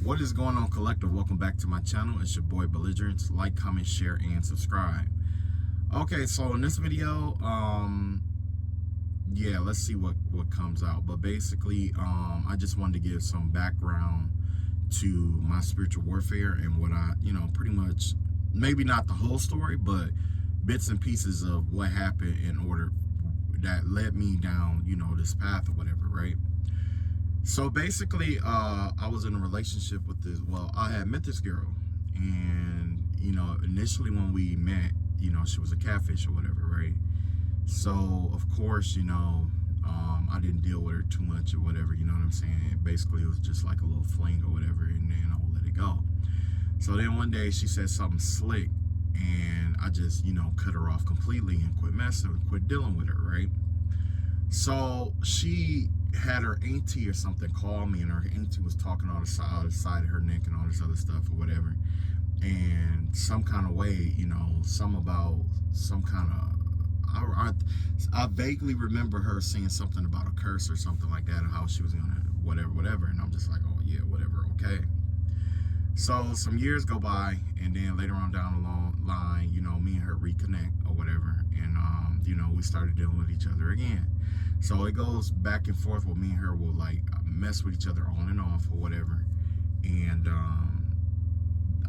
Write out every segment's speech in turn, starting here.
What is going on, collective? Welcome back to my channel. It's your boy Belligerence. Like, comment, share, and subscribe. Okay, so in this video, yeah, let's see what comes out. But basically, I just wanted to give some background to my spiritual warfare and what I, pretty much, maybe not the whole story, but bits and pieces of what happened in order that led me down, this path or whatever, right? So basically, I was in a relationship with this, I had met this girl, and, initially when we met, she was a catfish or whatever, right? So, of course, I didn't deal with her too much or whatever, you know what I'm saying? Basically, it was just like a little fling or whatever, and then I would let it go. So then one day she said something slick, and I just, cut her off completely and quit messing, quit dealing with her, right? So she had her auntie or something call me, and her auntie was talking on the side of her neck and all this other stuff or whatever. And some kind of way, some about some kind of, I vaguely remember her saying something about a curse or something like that, and how she was gonna whatever. And I'm just like, oh yeah, whatever, okay. So some years go by, and then later on down the line, me and her reconnect or whatever, and we started dealing with each other again. So it goes back and forth where me and her will like mess with each other on and off or whatever. And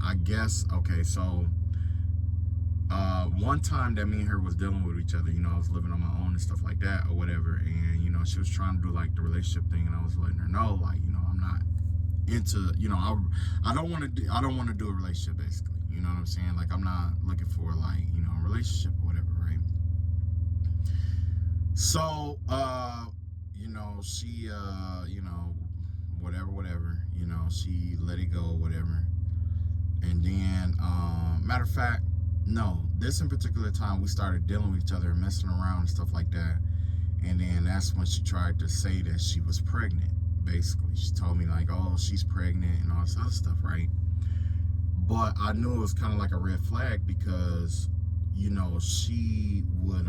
I guess, okay, so one time that me and her was dealing with each other, I was living on my own and stuff like that or whatever, and she was trying to do like the relationship thing, and I was letting her know, like, I'm not into, I don't want to do a relationship, basically, you know what I'm saying? Like, I'm not looking for like, a relationship or whatever, right? So she whatever, she let it go, whatever. And then matter of fact, no, this in particular time we started dealing with each other and messing around and stuff like that. And then that's when she tried to say that she was pregnant. Basically, she told me like, oh, she's pregnant and all this other stuff, right? But I knew it was kind of like a red flag, because she would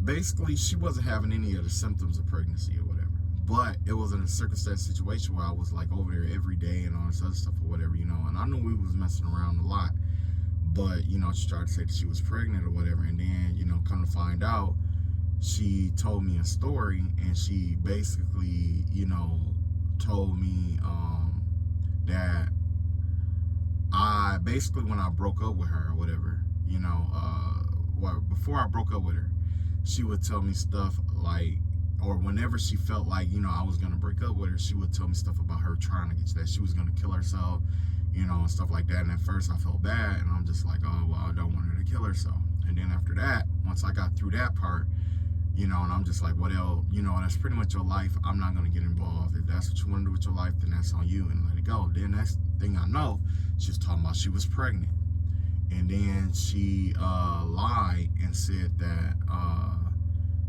basically, she wasn't having any of the symptoms of pregnancy or whatever, but it was in a circumstance situation where I was like over there every day and all this other stuff or whatever, and I knew we was messing around a lot, but she tried to say that she was pregnant or whatever. And then come to find out, she told me a story, and she basically told me that I basically, when I broke up with her or whatever, before I broke up with her, she would tell me stuff like, or whenever she felt like, I was going to break up with her, she would tell me stuff about her trying to get that she was going to kill herself, and stuff like that. And at first I felt bad, and I'm just like, oh, well, I don't want her to kill herself. And then after that, once I got through that part, and I'm just like, what else, that's pretty much your life. I'm not going to get involved. If that's what you want to do with your life, then that's on you, and let it go. Then next thing I know, she was talking about she was pregnant. And then she lied and said that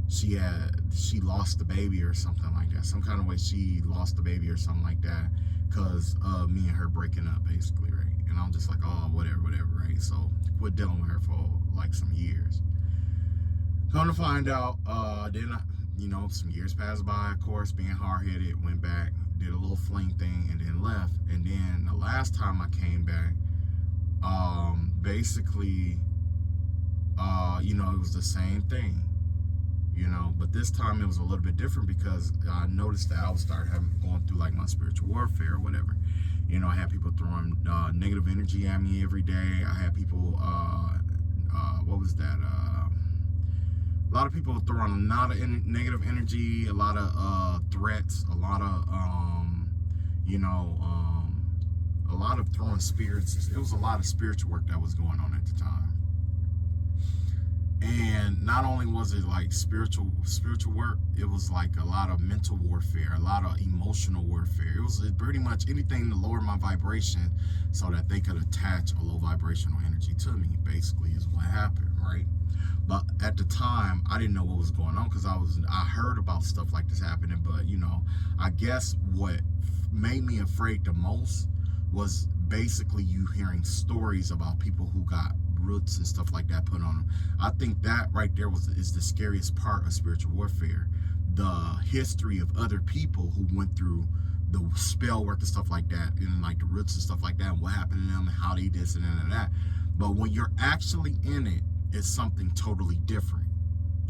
she lost the baby or something like that. Some kind of way she lost the baby or something like that, because of me and her breaking up, basically, right? And I'm just like, oh, whatever, right? So quit dealing with her for like some years. Come to find out, then some years passed by, of course, being hard-headed, went back, did a little fling thing, and then left. And then the last time I came back, basically, it was the same thing, but this time it was a little bit different, because I noticed that I would start going through like my spiritual warfare or whatever. I had people throwing negative energy at me every day. I had people, a lot of people throwing a lot of negative energy, a lot of threats, a lot of, a lot of throwing spirits. It was a lot of spiritual work that was going on at the time. And not only was it like spiritual work, it was like a lot of mental warfare, a lot of emotional warfare. It was pretty much anything to lower my vibration so that they could attach a low vibrational energy to me, basically, is what happened, right? But at the time, I didn't know what was going on, because I heard about stuff like this happening. But I guess what made me afraid the most was basically you hearing stories about people who got roots and stuff like that put on them. I think that right there is the scariest part of spiritual warfare. The history of other people who went through the spell work and stuff like that, and like the roots and stuff like that, and what happened to them, and how they this and that. But when you're actually in it, it's something totally different.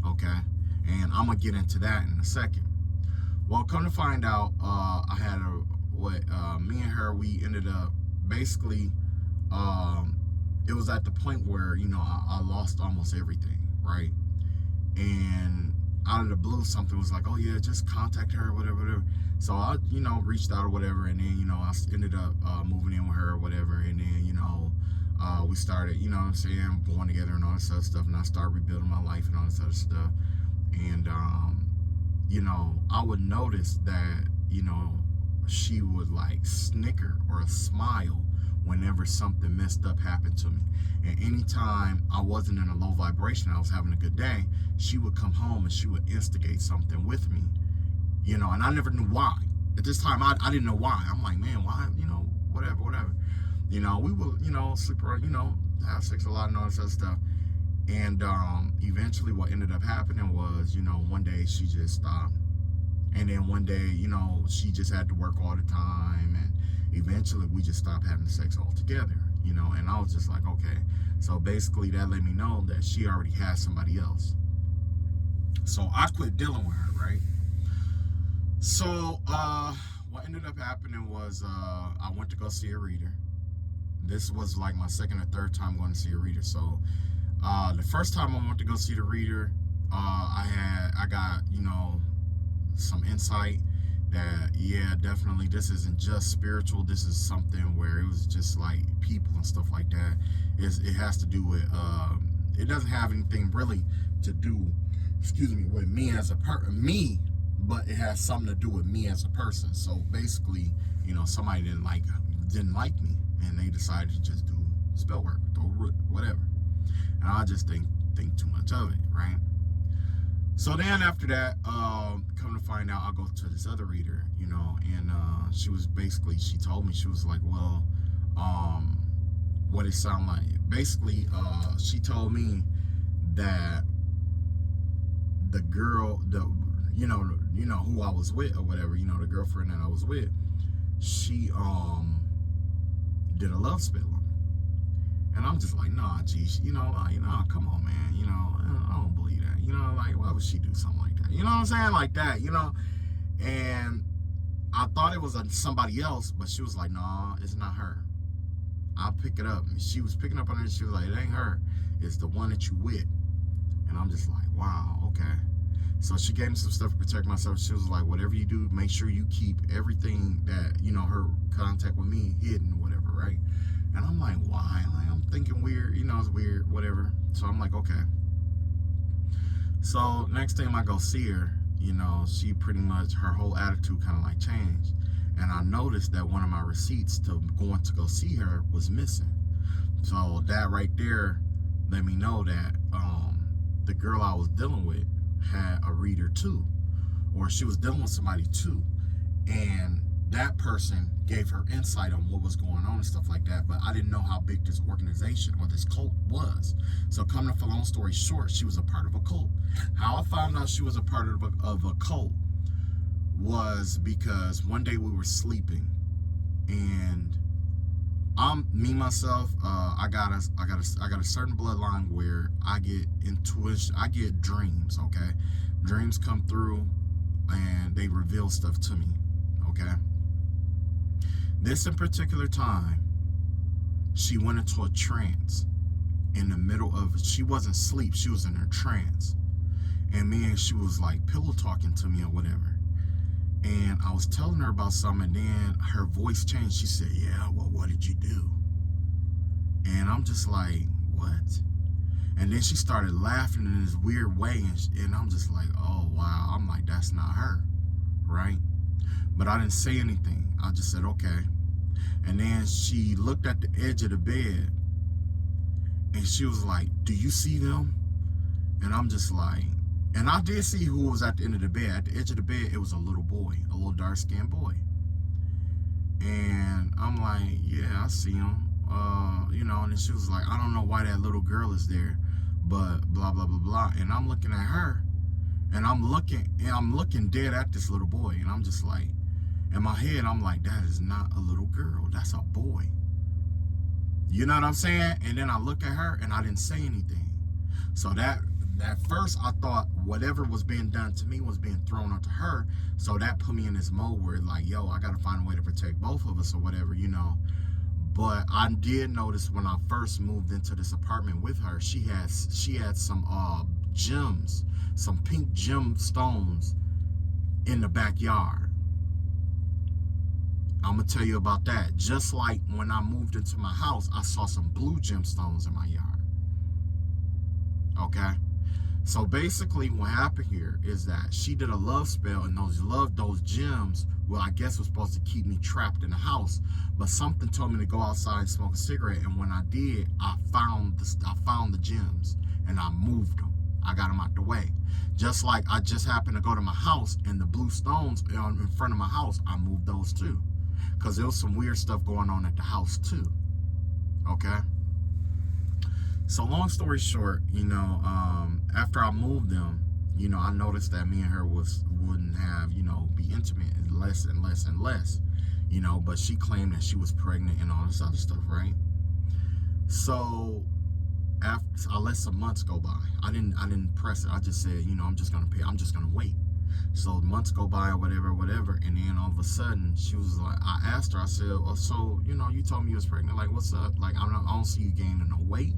Okay, and I'm gonna get into that in a second. Well, come to find out, I had me and her, we ended up basically, it was at the point where, you know, I lost almost everything, right? And out of the blue, something was like, oh yeah, just contact her, whatever. So I, you know, reached out or whatever, and then, you know, I ended up moving in with her or whatever, and then, you know, we started, you know what I'm saying, born together and all this other stuff, and I started rebuilding my life and all this other stuff. And, you know, I would notice that, you know, she would like snicker or smile whenever something messed up happened to me. And anytime I wasn't in a low vibration, I was having a good day, she would come home and she would instigate something with me, you know, and I never knew why. At this time, I didn't know why. I'm like, man, why, you know, whatever. You know, we would, you know, sleep around, you know, have sex a lot and all this other stuff. And eventually what ended up happening was, you know, one day she just stopped. And then one day, you know, she just had to work all the time. And eventually we just stopped having sex altogether, you know. And I was just like, okay. So basically that let me know that she already had somebody else. So I quit dealing with her, right? So what ended up happening was I went to go see a reader. This was like my second or third time going to see a reader. So the first time I went to go see the reader, I got, you know, some insight that, yeah, definitely this isn't just spiritual. This is something where it was just like people and stuff like that. It has to do with, it doesn't have anything really to do, with me as a me, but it has something to do with me as a person. So basically, you know, somebody didn't like me, and they decided to just do spell work, whatever. And I just think too much of it, right? So then after that, come to find out, I go to this other reader, you know, and she told me, she was like, well, what it sound like? Basically, she told me that the girl, you know who I was with or whatever, you know, the girlfriend that I was with, she did a love spell on me. And I'm just like, nah, geez, you know, come on, man, you know, I don't believe that, you know, like, why would she do something like that? You know what I'm saying? Like that, you know? And I thought it was somebody else, but she was like, nah, it's not her. I'll pick it up. And she was picking up on it, she was like, it ain't her, it's the one that you with. And I'm just like, wow, okay. So she gave me some stuff to protect myself. She was like, whatever you do, make sure you keep everything that, you know, her contact with me hidden, whatever, right? And I'm like, why? Like, I'm thinking weird, you know, it's weird, whatever. So I'm like, okay. So next time I go see her, you know, she pretty much, her whole attitude kind of like changed. And I noticed that one of my receipts to going to go see her was missing. So that right there let me know that the girl I was dealing with had a reader too, or she was dealing with somebody too, and that person gave her insight on what was going on and stuff like that. But I didn't know how big this organization or this cult was. So coming up, a long story short, she was a part of a cult. How I found out she was a part of a cult was because one day we were sleeping, and myself, I got a certain bloodline where I get intuition, I get dreams, okay? Dreams come through and they reveal stuff to me, okay? This in particular time, she went into a trance in the middle of, she wasn't asleep, she was in her trance. And she was like pillow talking to me or whatever. And I was telling her about something, and then her voice changed. She said, yeah, well, what did you do? And I'm just like, what? And then she started laughing in this weird way, and I'm just like, oh, wow. I'm like, that's not her, right? But I didn't say anything. I just said, okay. And then she looked at the edge of the bed, and she was like, do you see them? And I'm just like, and I did see who was at the end of the bed. At the edge of the bed, it was a little boy, a little dark-skinned boy. And I'm like, yeah, I see him. You know, and then she was like, I don't know why that little girl is there, but blah, blah, blah, blah. And I'm looking at her, and I'm looking dead at this little boy. And I'm just like, In my head, I'm like, that is not a little girl. That's a boy. You know what I'm saying? And then I look at her and I didn't say anything. So that first I thought whatever was being done to me was being thrown onto her. So that put me in this mode where like, yo, I got to find a way to protect both of us or whatever, you know. But I did notice when I first moved into this apartment with her, she had some gems, some pink gemstones in the backyard. I'm gonna tell you about that. Just like when I moved into my house, I saw some blue gemstones in my yard. Okay? So basically what happened here is that she did a love spell, and those gems, well, I guess was supposed to keep me trapped in the house. But something told me to go outside and smoke a cigarette, and when I did, I found the gems and I moved them. I got them out the way. Just like I just happened to go to my house, and the blue stones in front of my house, I moved those too. Because there was some weird stuff going on at the house too. Okay? So long story short, you know, after I moved them, you know, I noticed that me and her wouldn't have, you know, be intimate less and less and less, you know, but she claimed that she was pregnant and all this other stuff, right? So after I let some months go by, I didn't press it. I just said, you know, I'm just gonna wait. So months go by or whatever, and then all of a sudden she was like, I asked her, I said, oh, so, you know, you told me you was pregnant, like, what's up? Like, I don't see you gaining no weight.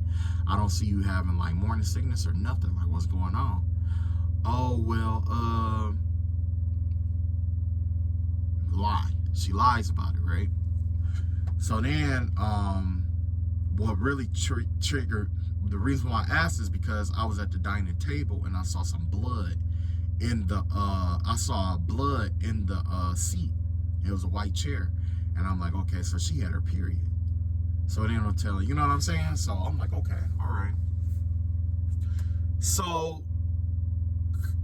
I don't see you having like morning sickness or nothing. Like, what's going on? Oh, well, lie. She lies about it, right? So then, what really triggered, the reason why I asked is because I was at the dining table and I saw some blood in the I saw blood in the seat. It was a white chair, and I'm like, okay, so she had her period. So then I'll tell her, you know what I'm saying? So I'm like, okay, all right. So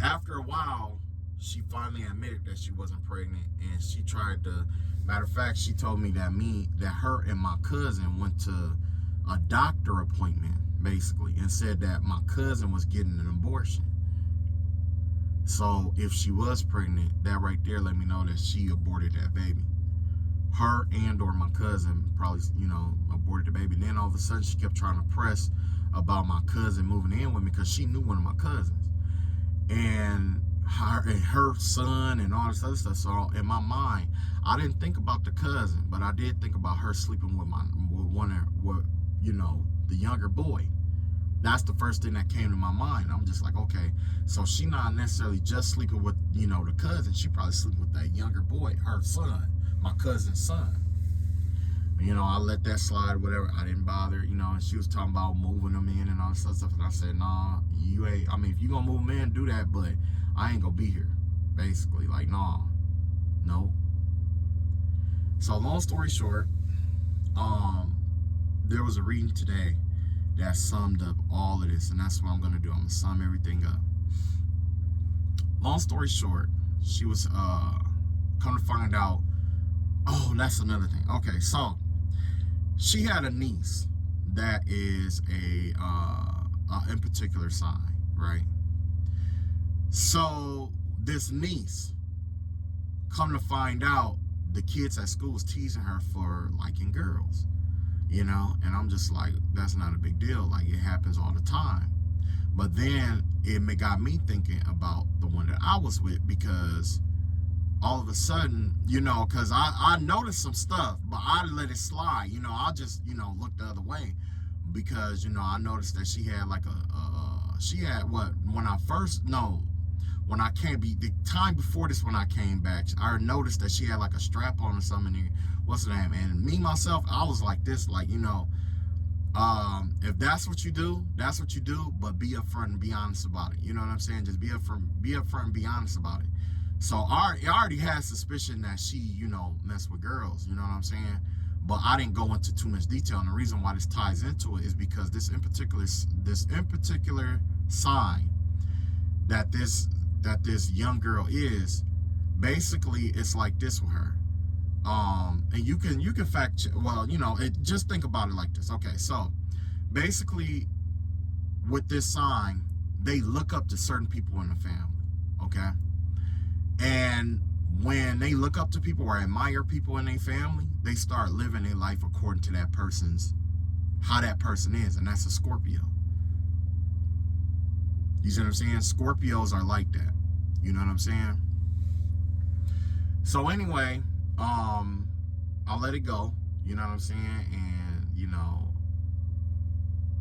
after a while, she finally admitted that she wasn't pregnant, and she tried to. Matter of fact, she told me that her and my cousin went to a doctor appointment basically, and said that my cousin was getting an abortion. So if she was pregnant, that right there let me know that she aborted that baby. Her and or my cousin probably, you know, aborted the baby. And then all of a sudden she kept trying to press about my cousin moving in with me because she knew one of my cousins. And her son and all this other stuff. So in my mind, I didn't think about the cousin, but I did think about her sleeping with the younger boy. That's the first thing that came to my mind. I'm just like, okay, so she not necessarily just sleeping with, you know, the cousin. She probably sleeping with that younger boy, her son, my cousin's son. You know, I let that slide, whatever. I didn't bother, you know, and she was talking about moving them in and all this stuff. And I said, nah, you ain't, I mean, if you gonna move them in, do that, but I ain't gonna be here, basically. Like, nah, no. So long story short, there was a reading today that summed up all of this, and that's what I'm gonna do. I'm gonna sum everything up. Long story short, she was come to find out, oh, that's another thing. Okay, so she had a niece that is a in particular sign, right? So this niece, come to find out, the kids at school is teasing her for liking girls. You know, and I'm just like, that's not a big deal. Like, it happens all the time. But then it got me thinking about the one that I was with, because all of a sudden, you know, because I noticed some stuff, but I let it slide. You know, I just, you know, look the other way, because, you know, I noticed that she had like when I came, the time before this, when I came back, I noticed that she had like a strap on or something here. What's the name? And me, myself, I was like this, like, you know, if that's what you do, that's what you do, but be upfront and be honest about it. You know what I'm saying? Just be upfront and be honest about it. So I already had suspicion that she, you know, messed with girls, you know what I'm saying? But I didn't go into too much detail. And the reason why this ties into it is because this in particular sign that this young girl is, basically it's like this with her. And you can fact check, well, you know, just think about it like this. Okay, so basically with this sign, they look up to certain people in the family, okay? And when they look up to people or admire people in their family, they start living their life according to that person's, how that person is, and that's a Scorpio. You see what I'm saying? Scorpios are like that. You know what I'm saying? So anyway, I'll let it go. You know what I'm saying? And, you know,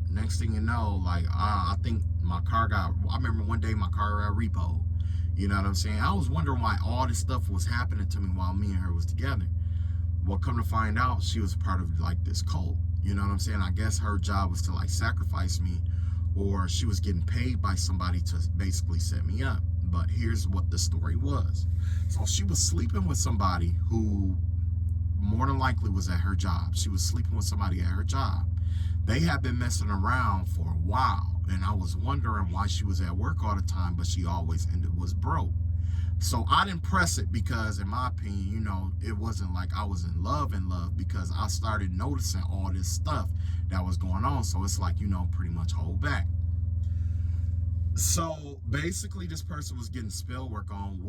next thing you know, like, I think my car I remember one day my car got repoed. You know what I'm saying? I was wondering why all this stuff was happening to me while me and her was together. Well, come to find out, she was part of like this cult. You know what I'm saying? I guess her job was to like sacrifice me, or she was getting paid by somebody to basically set me up. But here's what the story was. So she was sleeping with somebody who more than likely was at her job. She was sleeping with somebody at her job. They had been messing around for a while, and I was wondering why she was at work all the time, but she always was broke. So I didn't press it because, in my opinion, you know, it wasn't like I was in love, because I started noticing all this stuff that was going on. So it's like, you know, pretty much hold back. So basically this person was getting spell work on,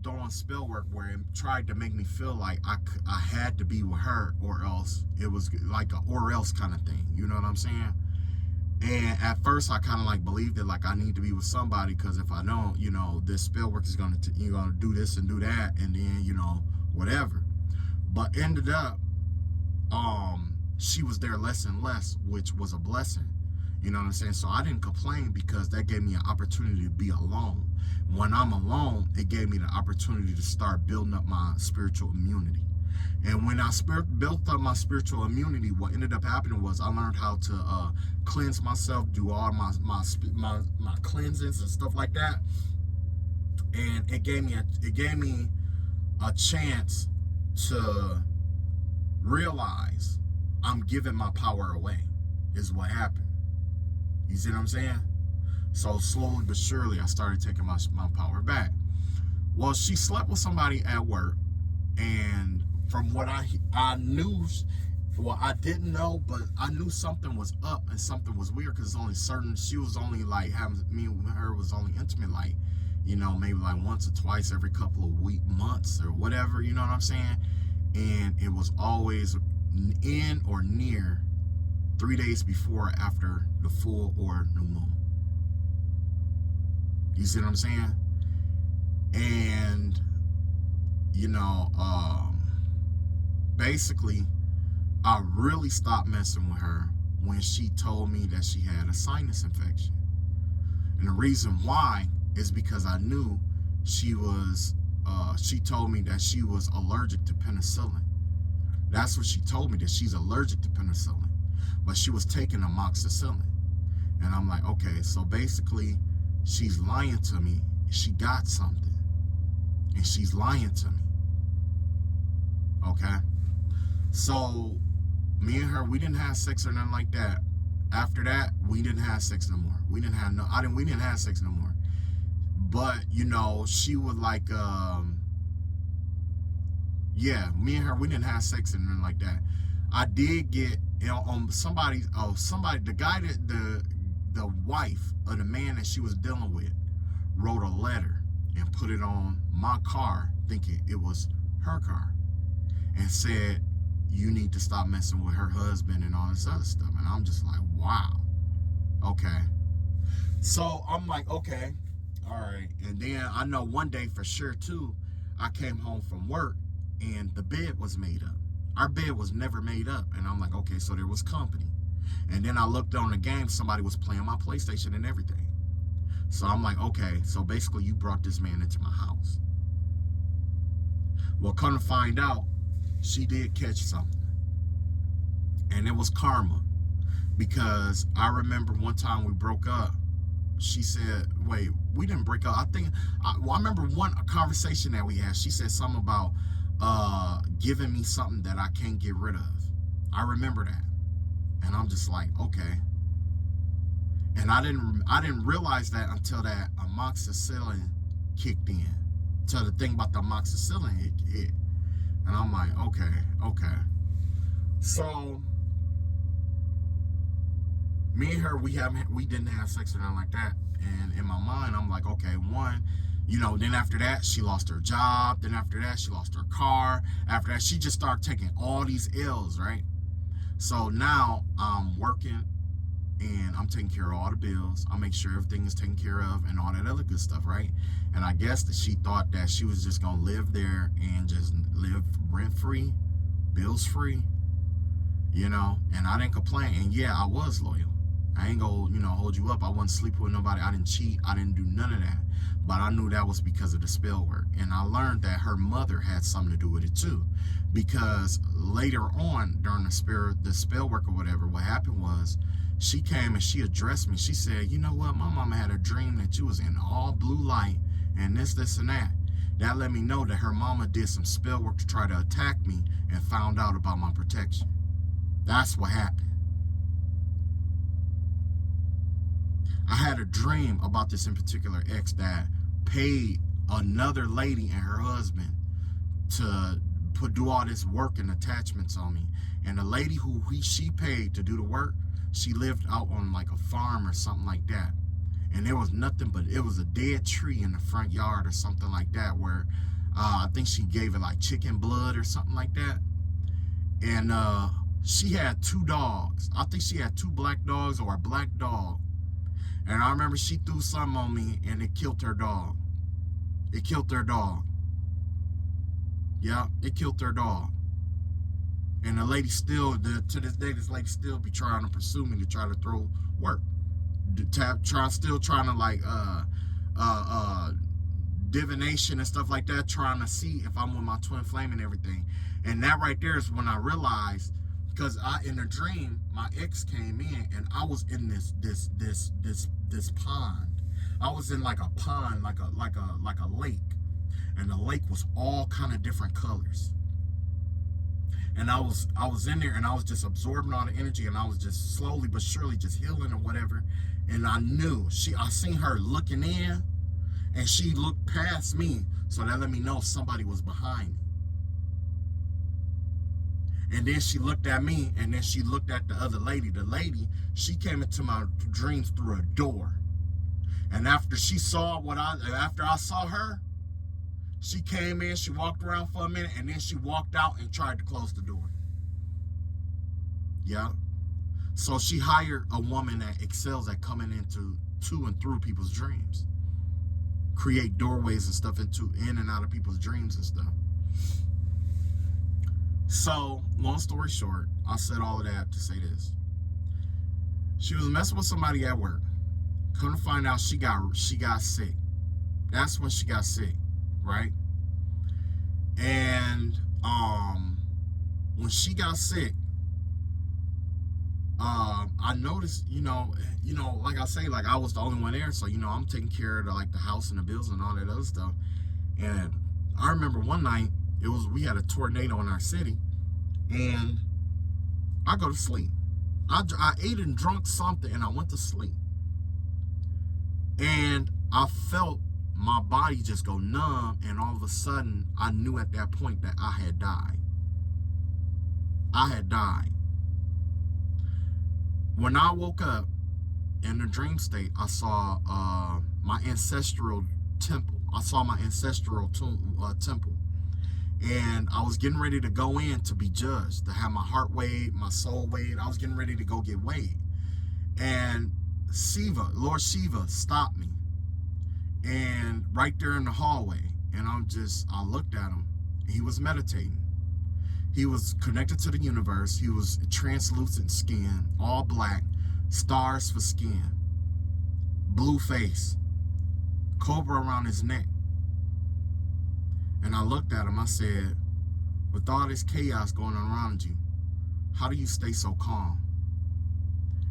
doing spell work where it tried to make me feel like I had to be with her, or else it was like a or else kind of thing. You know what I'm saying? And at first I kind of like believed it, like I need to be with somebody, because if I don't, you know, this spell work is going to, you're going to do this and do that, and then, you know, whatever. But ended up, she was there less and less, which was a blessing. You know what I'm saying? So I didn't complain, because that gave me an opportunity to be alone. When I'm alone, it gave me the opportunity to start building up my spiritual immunity. And when I built up my spiritual immunity, what ended up happening was I learned how to cleanse myself, do all my cleansings and stuff like that. And it gave me a chance to realize I'm giving my power away, is what happened. You see what I'm saying? So slowly but surely, I started taking my power back. Well, she slept with somebody at work, and from what I knew, well, I didn't know, but I knew something was up and something was weird, because she was only like having, me and her was only intimate, like, you know, maybe like once or twice every couple of months or whatever, you know what I'm saying? And it was always in or near 3 days before or after the full or new moon. You see what I'm saying? And, you know, basically, I really stopped messing with her when she told me that she had a sinus infection. And the reason why is because I knew she told me that she was allergic to penicillin. That's what she told me, that she's allergic to penicillin. But she was taking amoxicillin. And I'm like, okay, so basically she's lying to me. She got something, and she's lying to me. Okay? So me and her, we didn't have sex or nothing like that. After that, we didn't have sex no more. We didn't have sex no more. But, you know, she was like, yeah, me and her, we didn't have sex or nothing like that. I did get, you know, the guy that the wife of the man that she was dealing with wrote a letter and put it on my car, thinking it was her car, and said, you need to stop messing with her husband and all this other stuff. And I'm just like, wow, okay. So I'm like, okay, all right. And then I know one day for sure too, I came home from work and the bed was made up. Our bed was never made up. And I'm like, okay, so there was company. And then I looked on the game, somebody was playing my PlayStation and everything. So I'm like, okay, so basically you brought this man into my house. Well, come to find out, she did catch something. And it was karma. Because I remember one time we broke up, she said, wait, we didn't break up. I remember a conversation that we had. She said something about giving me something that I can't get rid of. I remember that. And I'm just like, okay. And I didn't realize that until that amoxicillin kicked in. Till the thing about the amoxicillin hit. And I'm like, okay. So me and her, we didn't have sex or nothing like that. And in my mind, I'm like, okay, one, You know, then after that, she lost her job. Then after that, she lost her car. After that, she just started taking all these L's, right? So now I'm working and I'm taking care of all the bills. I make sure everything is taken care of and all that other good stuff, right? And I guess that she thought that she was just gonna live there and just live rent-free, bills-free, you know? And I didn't complain. And yeah, I was loyal. I ain't gonna, you know, hold you up. I wasn't sleeping with nobody. I didn't cheat. I didn't do none of that. But I knew that was because of the spell work. And I learned that her mother had something to do with it too. Because later on, during the spell work or whatever, what happened was she came and she addressed me. She said, you know what? My mama had a dream that you was in all blue light and this, and that. That let me know that her mama did some spell work to try to attack me and found out about my protection. That's what happened. I had a dream about this in particular ex that paid another lady and her husband to do all this work and attachments on me. And the lady who she paid to do the work, she lived out on like a farm or something like that. And there was nothing but, it was a dead tree in the front yard or something like that, where I think she gave it like chicken blood or something like that. And she had 2 dogs. I think she had 2 black dogs or a black dog. And I remember she threw something on me and it killed her dog. It killed their dog. Yeah, it killed their dog. And the lady still, to this day, this lady still be trying to pursue me to try to throw work. Still trying to like, divination and stuff like that, trying to see if I'm with my twin flame and everything. And that right there is when I realized, because in a dream, my ex came in and I was in this pond. I was in like a pond, like a lake, and the lake was all kind of different colors. And I was in there and I was just absorbing all the energy, and I was just slowly but surely just healing or whatever. And I knew I seen her looking in, and she looked past me, so that let me know somebody was behind me. And then she looked at me, and then she looked at the other lady. The lady, she came into my dreams through a door. And after I saw her, she came in, she walked around for a minute, and then she walked out and tried to close the door. Yeah. So she hired a woman that excels at coming into and through people's dreams. Create doorways and stuff in and out of people's dreams and stuff. So, long story short, I said all of that to say this. She was messing with somebody at work. Come to find out, she got sick. That's when she got sick, right? And when she got sick, I noticed, you know, like I say, like I was the only one there, so you know, I'm taking care of the house and the bills and all that other stuff. And I remember one night, we had a tornado in our city, and I go to sleep. I ate and drunk something, and I went to sleep. And I felt my body just go numb, and all of a sudden, I knew at that point that I had died. I had died. When I woke up in the dream state, I saw my ancestral temple. I saw my ancestral temple. And I was getting ready to go in to be judged, to have my heart weighed, my soul weighed. I was getting ready to go get weighed. And Lord Shiva stopped me. And right there in the hallway. And I looked at him. And he was meditating. He was connected to the universe. He was translucent skin, all black, stars for skin, blue face, cobra around his neck. And I looked at him, I said, with all this chaos going on around you, how do you stay so calm?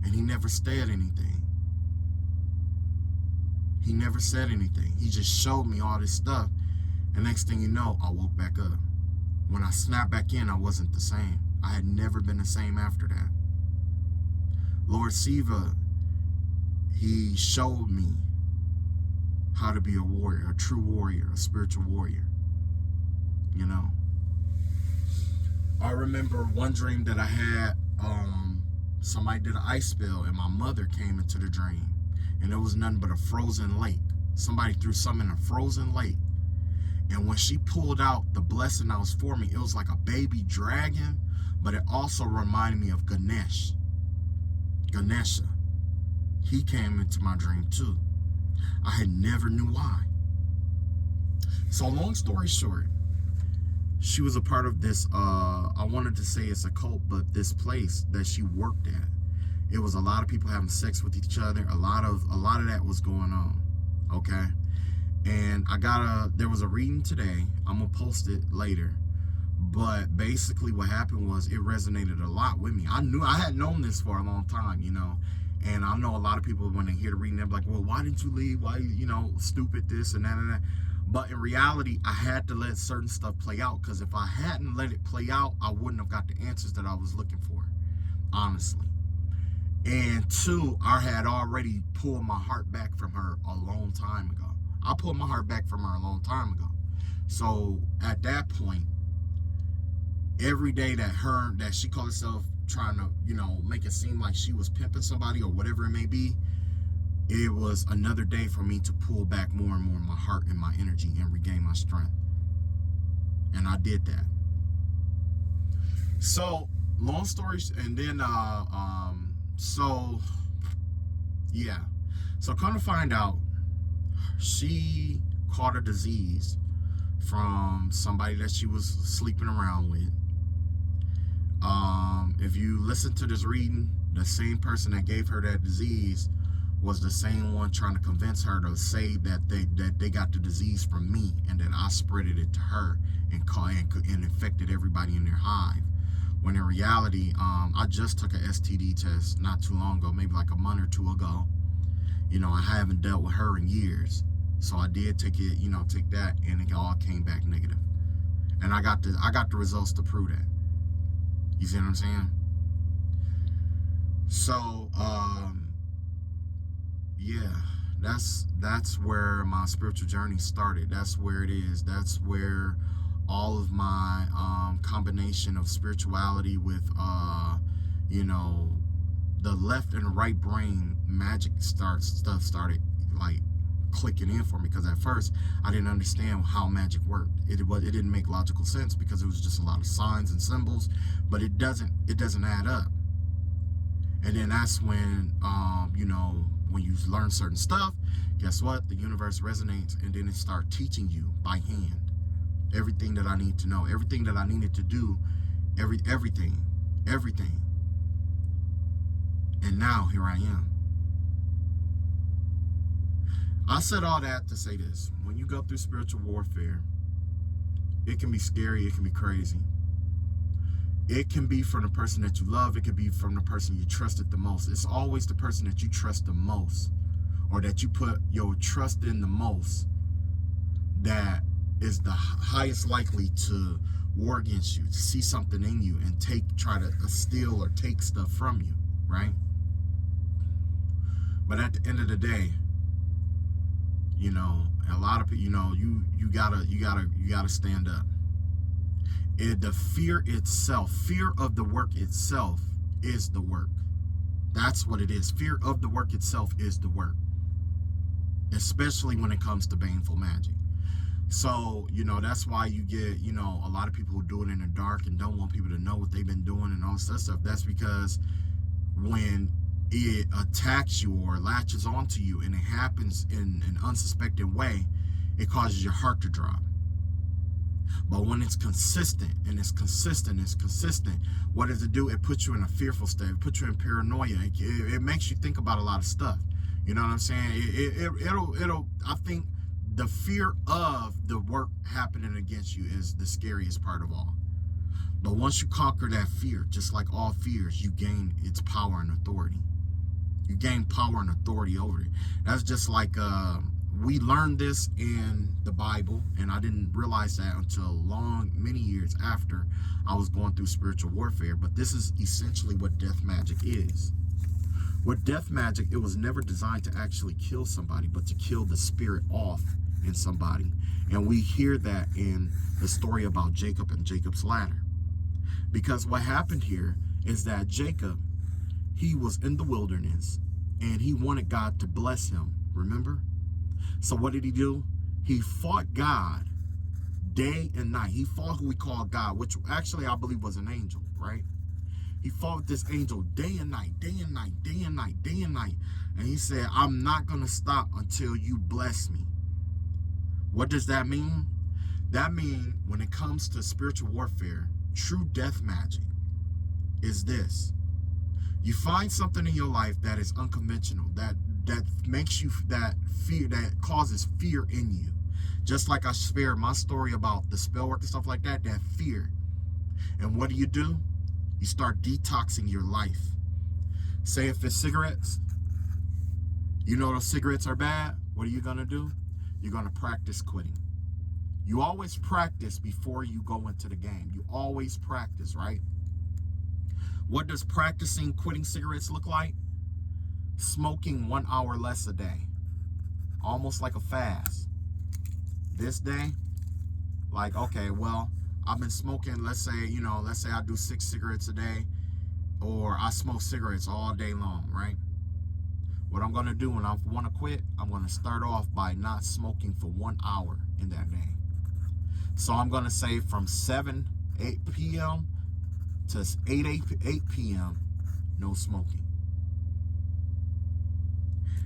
And he never said anything. He never said anything. He just showed me all this stuff. And next thing you know, I woke back up. When I snapped back in, I wasn't the same. I had never been the same after that. Lord Shiva, he showed me how to be a warrior, a true warrior, a spiritual warrior. You know, I remember one dream that I had, somebody did an ice spill and my mother came into the dream, and it was nothing but a frozen lake, somebody threw something in a frozen lake. And when she pulled out the blessing that was for me, it was like a baby dragon, but it also reminded me of Ganesha. He came into my dream too. I had never knew why. So long story short, she was a part of this, I wanted to say it's a cult, but this place that she worked at. It was a lot of people having sex with each other. A lot of that was going on. Okay. And there was a reading today. I'm gonna post it later. But basically what happened was it resonated a lot with me. I had known this for a long time, you know. And I know a lot of people, when they hear the reading, they're like, well, why didn't you leave? Why, you know, stupid this and that and that. But in reality, I had to let certain stuff play out, because if I hadn't let it play out, I wouldn't have got the answers that I was looking for, honestly. And two, I had already pulled my heart back from her a long time ago. I pulled my heart back from her a long time ago. So at that point, every day that she called herself trying to, you know, make it seem like she was pimping somebody or whatever it may be, it was another day for me to pull back more and more my heart and my energy and regain my strength. And I did that. So long story, and then so come to find out, she caught a disease from somebody that she was sleeping around with. If you listen to this reading, the same person that gave her that disease was the same one trying to convince her to say that they got the disease from me, and that I spreaded it to her and infected everybody in their hive. When in reality, I just took an STD test not too long ago, maybe like a month or two ago. You know, I haven't dealt with her in years. So I did take it, you know, take that, and it all came back negative. And I got the results to prove that. You see what I'm saying? So, yeah, that's where my spiritual journey started. That's where it is. That's where all of my combination of spirituality with, you know, the left and right brain magic stuff started like clicking in for me, because at first I didn't understand how magic worked. It didn't make logical sense, because it was just a lot of signs and symbols, but it doesn't add up. And then that's when you know, when you learn certain stuff, guess what? The universe resonates, and then it starts teaching you by hand everything that I need to know, everything that I needed to do, everything. And now here I am. I said all that to say this. When you go through spiritual warfare, it can be scary, it can be crazy. It can be from the person that you love, it can be from the person you trusted the most. It's always the person that you trust the most, or that you put your trust in the most, that is the highest likely to war against you, to see something in you and try to steal or take stuff from you, right? But at the end of the day, you know, a lot of people, you know, you gotta stand up. The fear itself, fear of the work itself is the work. That's what it is. Fear of the work itself is the work, especially when it comes to baneful magic. So, you know, that's why you get, you know, a lot of people who do it in the dark and don't want people to know what they've been doing and all this stuff. That's because when it attacks you or latches onto you and it happens in an unsuspected way, it causes your heart to drop. But when it's consistent, what does it do? It puts you in a fearful state. It puts you in paranoia. It makes you think about a lot of stuff. You know what I'm saying? It'll. I think the fear of the work happening against you is the scariest part of all. But once you conquer that fear, just like all fears, you gain its power and authority. You gain power and authority over it. That's just like we learned this in the Bible, and I didn't realize that until many years after I was going through spiritual warfare. But this is essentially what death magic is. With death magic, it was never designed to actually kill somebody, but to kill the spirit off in somebody. And we hear that in the story about Jacob and Jacob's ladder. Because what happened here is that Jacob, he was in the wilderness and he wanted God to bless him, remember? So what did he do? He fought God day and night. He fought who we call God, which actually I believe was an angel, right? He fought with this angel day and night, day and night, day and night, day and night. And he said, I'm not going to stop until you bless me. What does that mean? That means when it comes to spiritual warfare, true death magic is this. You find something in your life that is unconventional, that makes you, that causes fear in you. Just like I shared my story about the spell work and stuff like that, that fear. And what do? You start detoxing your life. Say if it's cigarettes, you know those cigarettes are bad, what are you going to do? You're going to practice quitting. You always practice before you go into the game. You always practice, right? What does practicing quitting cigarettes look like? Smoking 1 hour less a day. Almost like a fast. This day, like, okay, well, I've been smoking, let's say I do 6 cigarettes a day, or I smoke cigarettes all day long, right? What I'm going to do when I want to quit, I'm going to start off by not smoking for 1 hour in that day. So I'm going to say from 8 p.m. to 8 p.m., no smoking.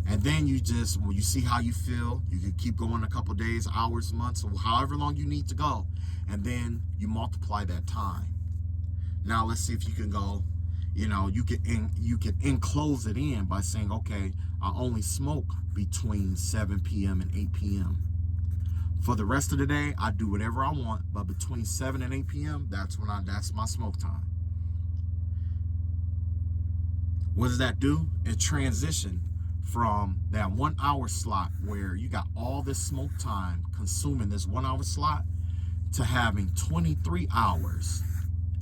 And then when you see how you feel, you can keep going a couple days, hours, months, or however long you need to go. And then you multiply that time. Now let's see if you can go, you can enclose it in by saying, okay, I only smoke between 7 p.m. and 8 p.m. For the rest of the day, I do whatever I want, but between 7 and 8 p.m., that's my smoke time. What does that do? It transitions from that 1 hour slot where you got all this smoke time consuming this 1 hour slot to having 23 hours,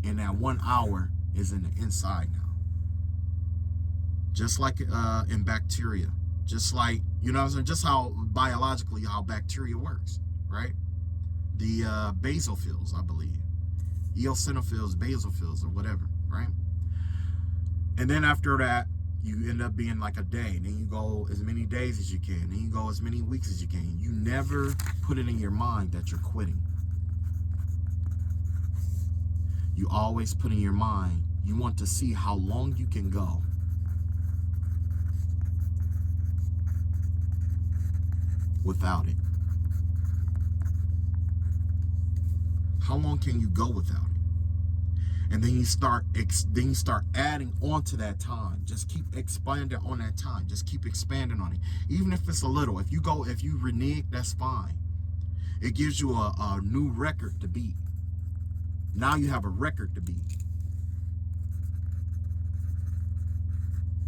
and that 1 hour is in the inside now. Just like in bacteria, just like, just how biologically how bacteria works, right? The basophils, I believe, eosinophils, basophils, or whatever, right? And then after that, you end up being like a day. Then you go as many days as you can. Then you go as many weeks as you can. You never put it in your mind that you're quitting. You always put in your mind, you want to see how long you can go. Without it. How long can you go without it? And then you start adding on to that time. Just keep expanding on that time. Just keep expanding on it. Even if it's a little. If you renege, that's fine. It gives you a new record to beat. Now you have a record to beat.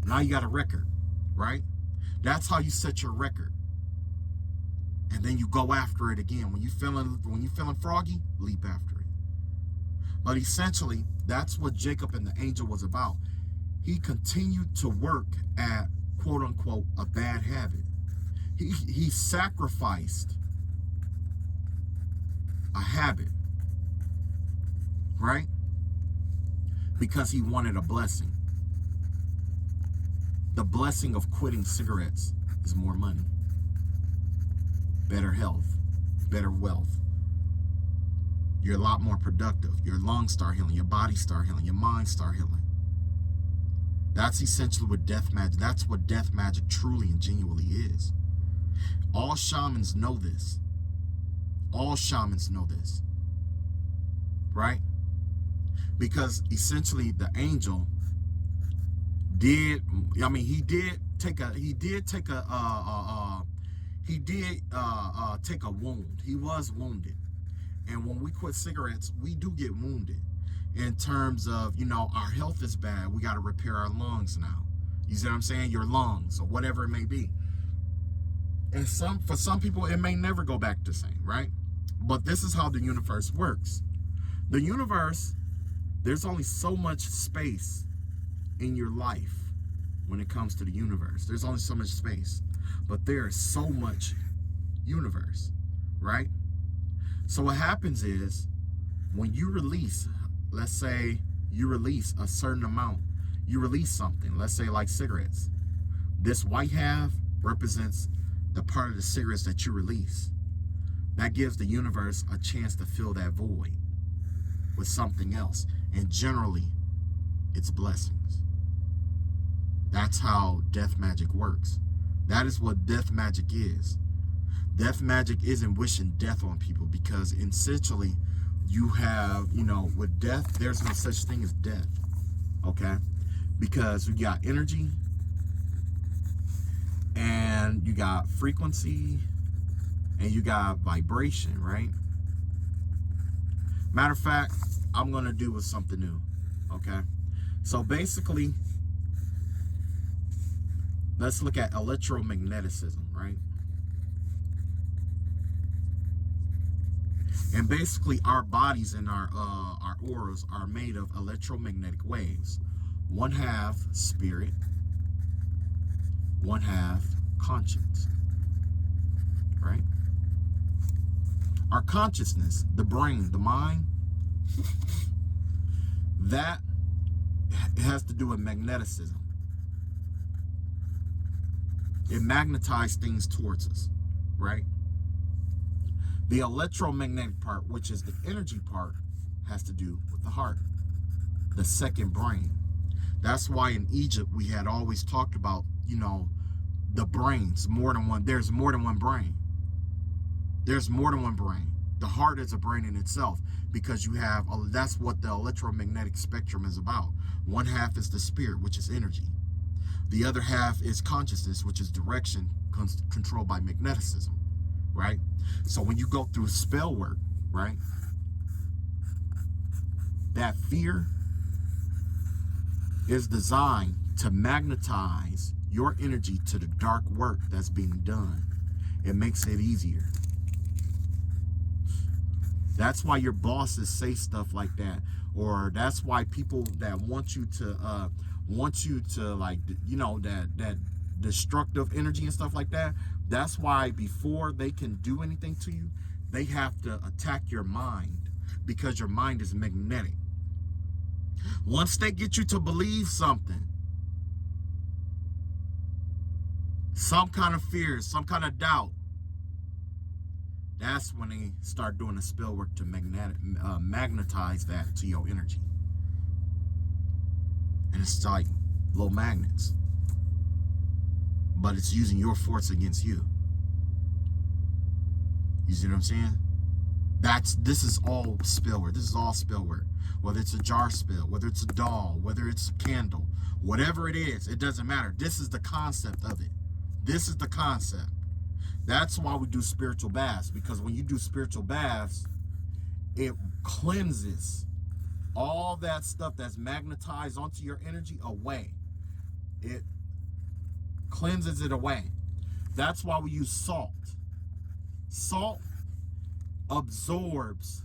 Now you got a record, right? That's how you set your record. And then you go after it again. When you're feeling froggy, leap after it. But essentially, that's what Jacob and the angel was about. He continued to work at, quote unquote, a bad habit. He sacrificed a habit, right? Because he wanted a blessing. The blessing of quitting cigarettes is more money, better health, better wealth. You're a lot more productive. Your lungs start healing. Your body start healing. Your mind start healing. That's essentially what death magic, that's what death magic truly and genuinely is. All shamans know this. All shamans know this. Right? Because essentially the angel did take a wound. He was wounded. And when we quit cigarettes, we do get wounded in terms of, our health is bad. We got to repair our lungs now. You see what I'm saying? Your lungs or whatever it may be. And for some people, it may never go back the same, right? But this is how the universe works. The universe, there's only so much space in your life when it comes to the universe. There's only so much space. But there is so much universe, right? So what happens is when you release, let's say you release a certain amount, you release something, let's say like cigarettes. This white half represents the part of the cigarettes that you release. That gives the universe a chance to fill that void with something else. And generally, it's blessings. That's how death magic works. That is what death magic is. Death magic isn't wishing death on people, because essentially you have, with death, there's no such thing as death. Okay? Because you got energy and you got frequency and you got vibration, right? Matter of fact, I'm going to do with something new. Okay? So basically, let's look at electromagnetism, right? And basically, our bodies and our auras are made of electromagnetic waves. One half spirit, one half conscience, right? Our consciousness, the brain, the mind, that has to do with magneticism. It magnetizes things towards us, right? The electromagnetic part, which is the energy part, has to do with the heart, the second brain. That's why in Egypt we had always talked about, the brains, more than one. There's more than one brain. There's more than one brain. The heart is a brain in itself, because you have, that's what the electromagnetic spectrum is about. One half is the spirit, which is energy. The other half is consciousness, which is direction controlled by magneticism, right? So when you go through spell work, right, that fear is designed to magnetize your energy to the dark work that's being done. It makes it easier. That's why your bosses say stuff like that, or that's why people that want you to like, that destructive energy and stuff like that. That's why before they can do anything to you, they have to attack your mind, because your mind is magnetic. Once they get you to believe something, some kind of fear, some kind of doubt, that's when they start doing the spell work to magnetize that to your energy. And it's like little magnets, but it's using your force against you. You see what I'm saying? This is all spell work. This is all spell work. Whether it's a jar spell, whether it's a doll, whether it's a candle, whatever it is, it doesn't matter. This is the concept of it. This is the concept. That's why we do spiritual baths, because when you do spiritual baths, it cleanses all that stuff that's magnetized onto your energy away. It cleanses it away. That's why we use salt. Salt absorbs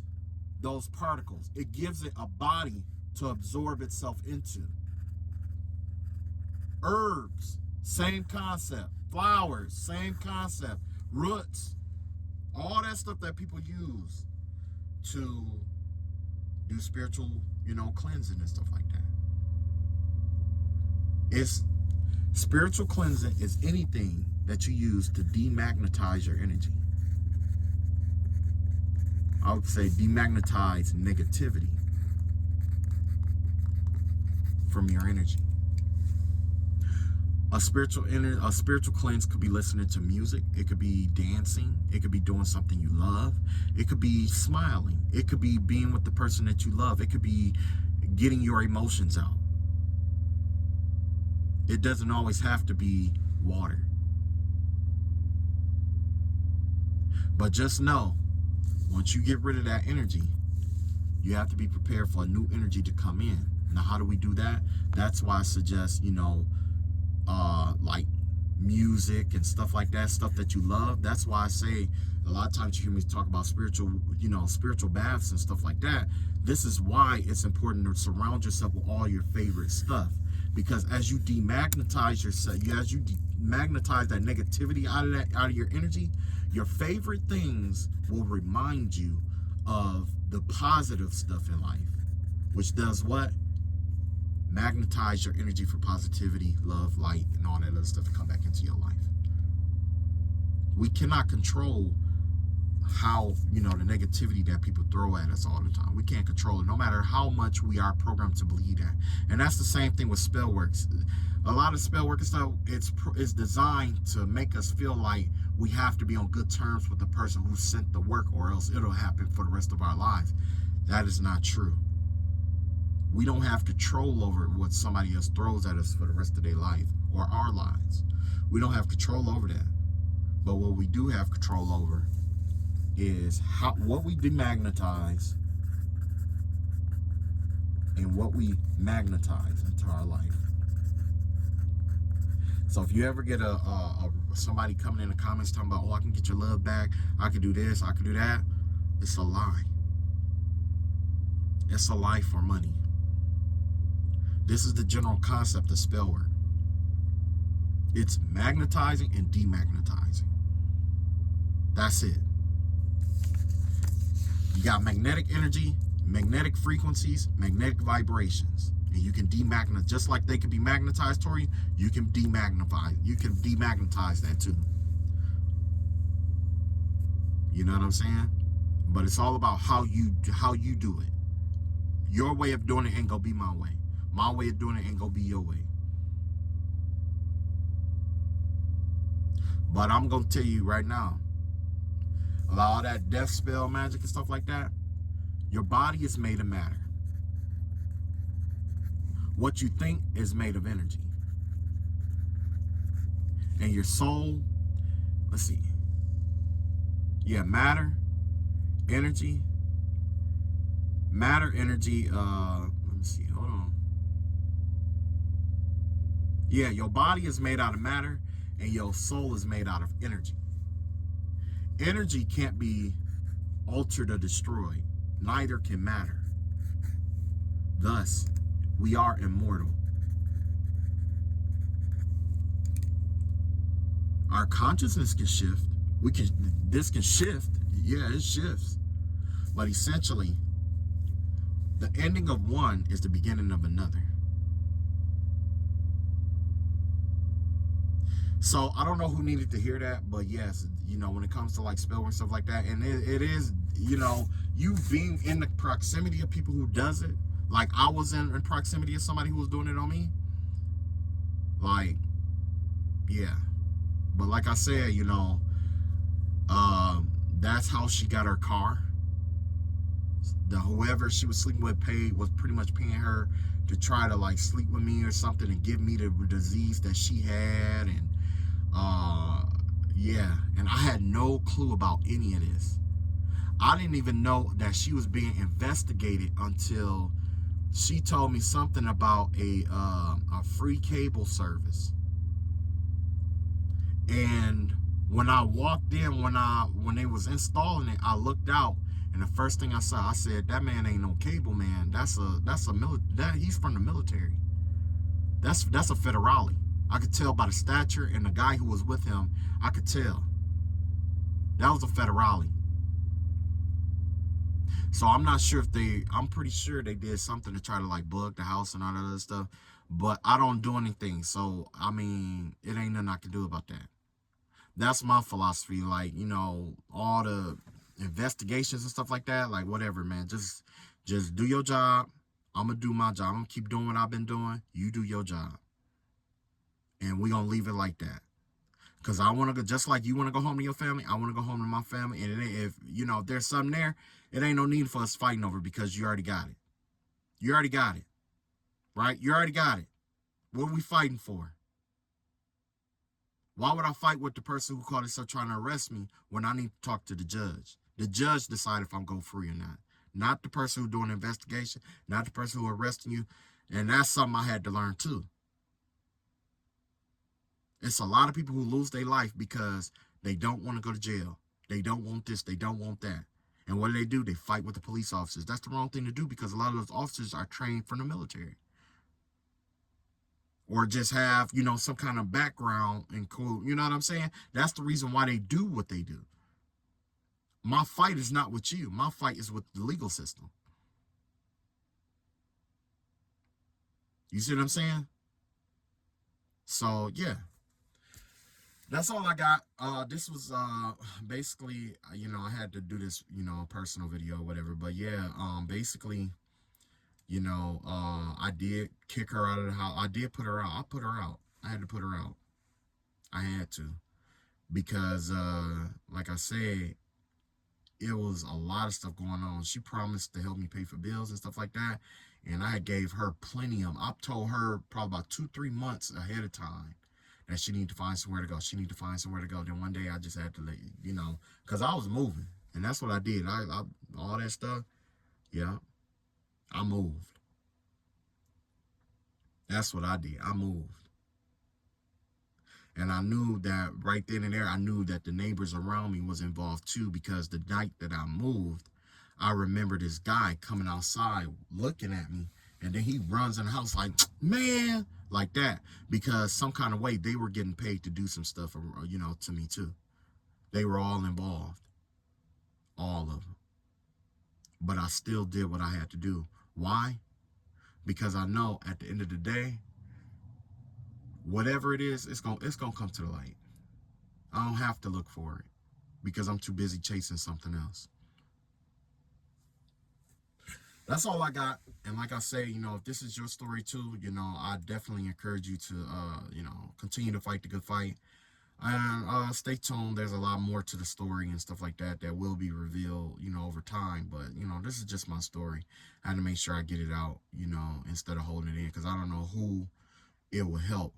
those particles. It gives it a body to absorb itself into. Herbs, same concept. Flowers, same concept. Roots, all that stuff that people use to do spiritual, cleansing and stuff like that. It's spiritual cleansing is anything that you use to demagnetize your energy. I would say demagnetize negativity from your energy. A spiritual cleanse could be listening to music. It could be dancing. It could be doing something you love. It could be smiling. It could be being with the person that you love. It could be getting your emotions out. It doesn't always have to be water. But just know, once you get rid of that energy, you have to be prepared for a new energy to come in. Now, how do we do that? That's why I suggest, like music and stuff like that, stuff that you love. That's why I say a lot of times you hear me talk about spiritual baths and stuff like that. This is why it's important to surround yourself with all your favorite stuff, because as you demagnetize yourself, as you magnetize that negativity out of your energy, your favorite things will remind you of the positive stuff in life, which does what? Magnetize your energy for positivity, love, light, and all that other stuff to come back into your life. We cannot control how, the negativity that people throw at us all the time. We can't control it, no matter how much we are programmed to believe that. And that's the same thing with spell works. A lot of spell work and stuff, it's designed to make us feel like we have to be on good terms with the person who sent the work, or else it'll happen for the rest of our lives. That is not true. We don't have control over what somebody else throws at us for the rest of their life or our lives. We don't have control over that. But what we do have control over is what we demagnetize and what we magnetize into our life. So if you ever get somebody coming in the comments talking about, oh, I can get your love back, I can do this, I can do that, it's a lie. It's a lie for money. This is the general concept of spell work. It's magnetizing and demagnetizing. That's it. You got magnetic energy, magnetic frequencies, magnetic vibrations. And you can demagnetize, just like they can be magnetized toward you, you can demagnetize. You can demagnetize that too. You know what I'm saying? But it's all about how you do it. Your way of doing it ain't gonna be my way. My way of doing it ain't gonna be your way. But I'm gonna tell you right now, all that death spell magic and stuff like that, your body is made of matter. What you think is made of energy. And your soul, let's see. Yeah, matter, energy, let me see, hold on. Yeah, your body is made out of matter and your soul is made out of energy. Energy can't be altered or destroyed. Neither can matter. Thus, we are immortal. Our consciousness can shift. This can shift. Yeah, it shifts. But essentially, the ending of one is the beginning of another. So I don't know who needed to hear that, but yes, when it comes to like spell and stuff like that, and it is, you being in the proximity of people who does it, like I was in proximity of somebody who was doing it on me, like, yeah. But like I said, that's how she got her car. Whoever she was sleeping with was pretty much paying her to try to like sleep with me or something and give me the disease that she had. And yeah, and I had no clue about any of this. I didn't even know that she was being investigated until she told me something about a free cable service. And when I walked in, when they was installing it, I looked out, and the first thing I saw, I said, that man ain't no cable man. He's from the military. That's a federale. I could tell by the stature, and the guy who was with him, I could tell. That was a federale. So I'm not sure I'm pretty sure they did something to try to like bug the house and all that other stuff, but I don't do anything. So, I mean, it ain't nothing I can do about that. That's my philosophy. Like, all the investigations and stuff like that, like whatever, man, just do your job. I'm gonna do my job. I'm gonna keep doing what I've been doing. You do your job. And we're gonna leave it like that. Because I want to go, just like you want to go home to your family, I want to go home to my family. And if there's something there, it ain't no need for us fighting over, because you already got it. You already got it. Right? You already got it. What are we fighting for? Why would I fight with the person who called himself trying to arrest me when I need to talk to the judge? The judge decide if I'm go free or not. Not the person who doing the investigation, not the person who arresting you. And that's something I had to learn too. It's a lot of people who lose their life because they don't want to go to jail. They don't want this. They don't want that. And what do? They fight with the police officers. That's the wrong thing to do, because a lot of those officers are trained from the military. Or just have, some kind of background and cool. You know what I'm saying? That's the reason why they do what they do. My fight is not with you. My fight is with the legal system. You see what I'm saying? So, yeah. That's all I got. This was basically, I had to do this, personal video, whatever. But yeah, basically, I did kick her out of the house. I did put her out. I put her out. I had to put her out. I had to because, like I said, it was a lot of stuff going on. She promised to help me pay for bills and stuff like that, and I gave her plenty of. I told her probably about 2-3 months ahead of time that she need to find somewhere to go. She need to find somewhere to go. Then one day I just had to let because I was moving, and that's what I did. I all that stuff. Yeah, I moved. That's what I did. I moved. And I knew that right then and there, I knew that the neighbors around me was involved too, because the night that I moved, I remember this guy coming outside looking at me, and then he runs in the house like, man, like that, because some kind of way they were getting paid to do some stuff, to me too. They were all involved, all of them. But I still did what I had to do. Why? Because I know at the end of the day, whatever it is, it's gonna come to the light. I don't have to look for it because I'm too busy chasing something else. That's all I got. And like I say, if this is your story too, I definitely encourage you to, continue to fight the good fight. And stay tuned. There's a lot more to the story and stuff like that that will be revealed, over time. But, this is just my story. I had to make sure I get it out, instead of holding it in, because I don't know who it will help.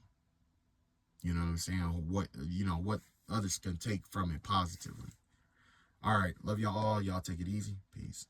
You know what I'm saying? What others can take from it positively. All right. Love y'all all. Y'all take it easy. Peace.